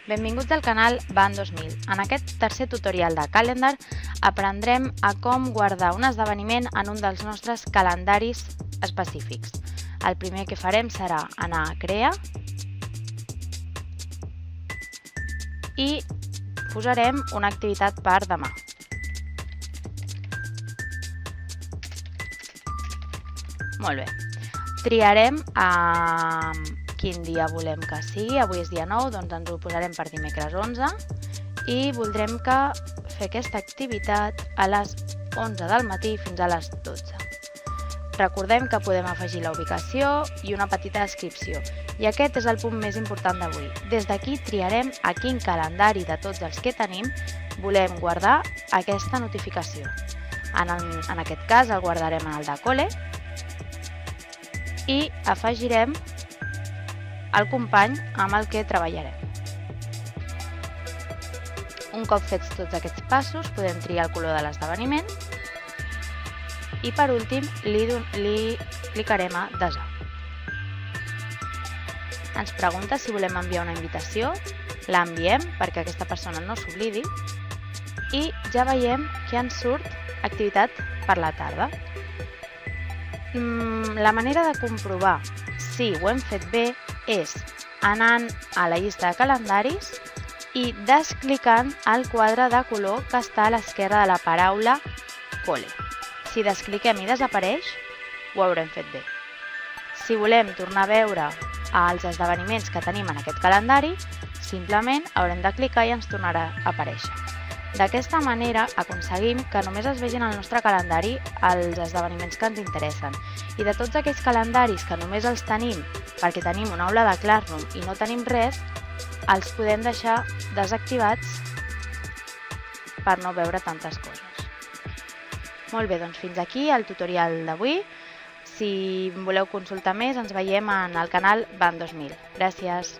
Benvinguts al canal Ban 2000. En aquest tercer tutorial de Calendar aprendrem a com guardar un esdeveniment en un dels nostres calendaris específics. El primer que farem serà anar a Crear i posarem una activitat per demà. Molt bé. Triarem quin dia volem que sigui. Avui és dia 9, doncs ens ho posarem per dimecres 11 i voldrem fer aquesta activitat a les 11 del matí fins a les 12. Recordem que podem afegir la ubicació i una petita descripció. I aquest és el punt més important d'avui. Des d'aquí triarem a quin calendari de tots els que tenim volem guardar aquesta notificació. En aquest cas el guardarem en el de Cole i afegirem el company amb el que treballarem. Un cop fets tots aquests passos, podem triar el color de l'esdeveniment i per últim li clicarem a desar. Ens pregunta si volem enviar una invitació, l'enviem perquè aquesta persona no s'oblidi i ja veiem que ens surt activitat per la tarda. La manera de comprovar si ho hem fet bé és anant a la llista de calendaris i desclicant el quadre de color que està a l'esquerra de la paraula Cole. Si descliquem i desapareix, ho haurem fet bé. Si volem tornar a veure els esdeveniments que tenim en aquest calendari, simplement haurem de clicar i ens tornarà a aparèixer. D'aquesta manera aconseguim que només es vegin al nostre calendari els esdeveniments que ens interessen. I de tots aquells calendaris que només els tenim perquè tenim una aula de Classroom i no tenim res, els podem deixar desactivats per no veure tantes coses. Molt bé, doncs fins aquí el tutorial d'avui. Si voleu consultar més, ens veiem en el canal Ban 2000. Gràcies!